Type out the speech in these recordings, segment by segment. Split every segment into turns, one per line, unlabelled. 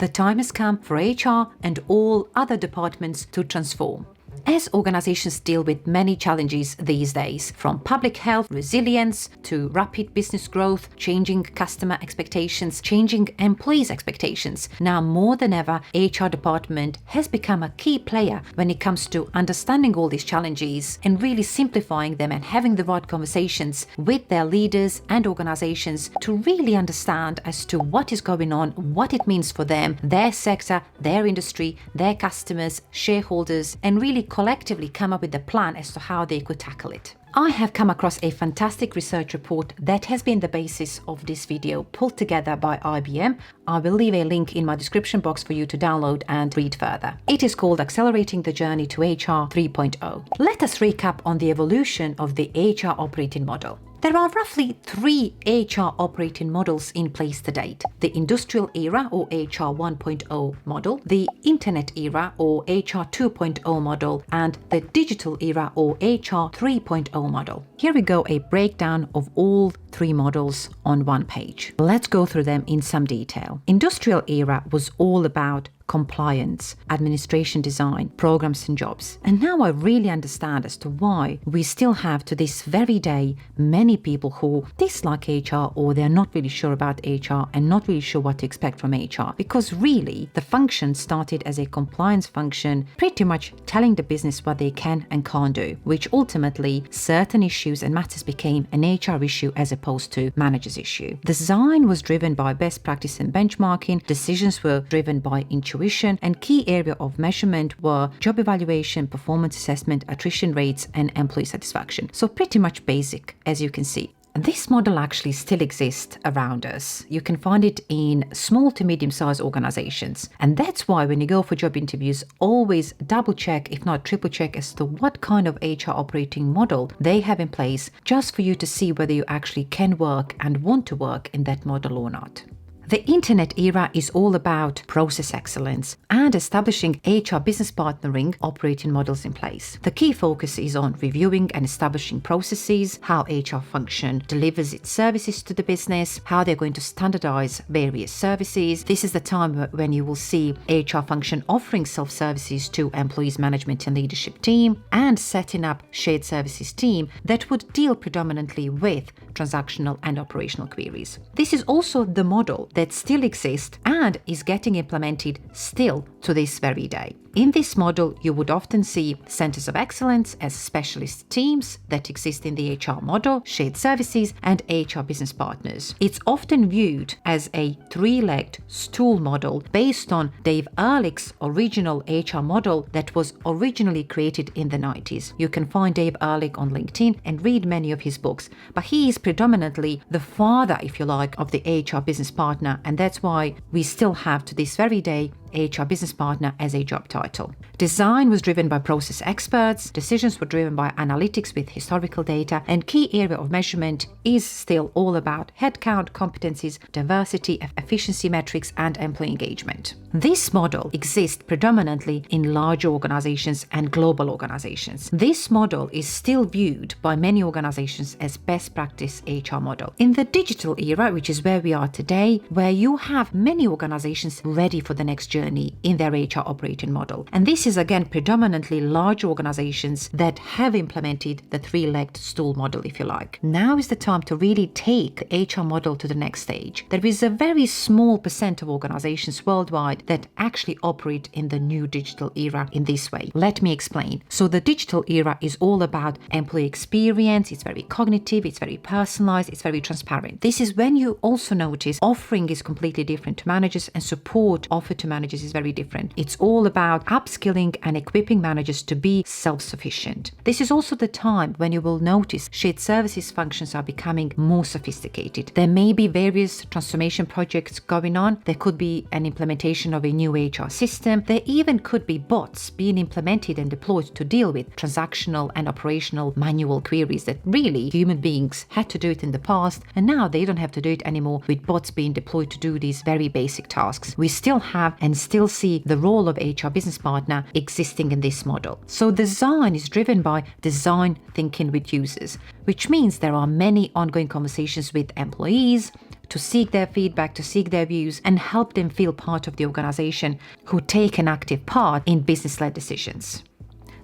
The time has come for HR and all other departments to transform. As organizations deal with many challenges these days, from public health, resilience, to rapid business growth, changing customer expectations, changing employees' expectations, now more than ever, HR department has become a key player when it comes to understanding all these challenges and really simplifying them and having the right conversations with their leaders and organizations to really understand as to what is going on, what it means for them, their sector, their industry, their customers, shareholders, and really collectively come up with a plan as to how they could tackle it. I have come across a fantastic research report that has been the basis of this video, pulled together by IBM. I will leave a link in my description box for you to download and read further. It is called Accelerating the Journey to HR 3.0. Let us recap on the evolution of the HR operating model. There are roughly 3 HR operating models in place to date: the industrial era or HR 1.0 model, the internet era or HR 2.0 model, and the digital era or HR 3.0 model. Here we go, a breakdown of all 3 models on one page. Let's go through them in some detail. Industrial era was all about compliance, administration design, programs and jobs. And now I really understand as to why we still have to this very day many people who dislike HR, or they're not really sure about HR and not really sure what to expect from HR. Because really, the function started as a compliance function, pretty much telling the business what they can and can't do, which ultimately certain issues and matters became an HR issue as opposed to manager's issue. Design was driven by best practice and benchmarking, decisions were driven by intuition, and key area of measurement were job evaluation, performance assessment, attrition rates, and employee satisfaction. So pretty much basic, as you can see. This model actually still exists around us. You can find it in small to medium-sized organizations. And that's why when you go for job interviews, always double check, if not triple check, as to what kind of HR operating model they have in place, just for you to see whether you actually can work and want to work in that model or not. The internet era is all about process excellence and establishing HR business partnering operating models in place. The key focus is on reviewing and establishing processes, how HR function delivers its services to the business, how they're going to standardize various services. This is the time when you will see HR function offering self-services to employees, management and leadership team, and setting up shared services team that would deal predominantly with transactional and operational queries. This is also the model that still exists and is getting implemented still to this very day. In this model, you would often see centers of excellence as specialist teams that exist in the HR model, shared services, and HR business partners. It's often viewed as a 3-legged stool model based on Dave Ehrlich's original HR model that was originally created in the 90s. You can find Dave Ehrlich on LinkedIn and read many of his books, but he is predominantly the father, if you like, of the HR business partner, and that's why we still have to this very day HR business partner as a job title. Design was driven by process experts, decisions were driven by analytics with historical data, and key area of measurement is still all about headcount, competencies, diversity, efficiency metrics, and employee engagement. This model exists predominantly in larger organizations and global organizations. This model is still viewed by many organizations as best practice HR model. In the digital era, which is where we are today, where you have many organizations ready for the next journey in their HR operating model. And this is again predominantly large organizations that have implemented the 3-legged stool model, if you like. Now is the time to really take the HR model to the next stage. There is a very small percent of organizations worldwide that actually operate in the new digital era in this way. Let me explain. So the digital era is all about employee experience. It's very cognitive, it's very personalized, it's very transparent. This is when you also notice offering is completely different to managers and support offered to managers is very different. It's all about upskilling and equipping managers to be self-sufficient. This is also the time when you will notice shared services functions are becoming more sophisticated. There may be various transformation projects going on. There could be an implementation of a new HR system. There even could be bots being implemented and deployed to deal with transactional and operational manual queries that really human beings had to do it in the past, and now they don't have to do it anymore with bots being deployed to do these very basic tasks. We still have and still see the role of HR business partner existing in this model. So design is driven by design thinking with users, which means there are many ongoing conversations with employees to seek their feedback, to seek their views, and help them feel part of the organization who take an active part in business-led decisions.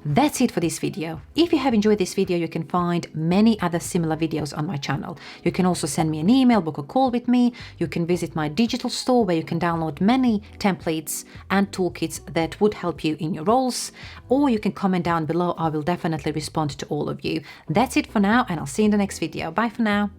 That's it for this video. If you have enjoyed this video, you can find many other similar videos on my channel. You can also send me an email, book a call with me. You can visit my digital store where you can download many templates and toolkits that would help you in your roles. Or you can comment down below. I will definitely respond to all of you. That's it for now, and I'll see you in the next video. Bye for now.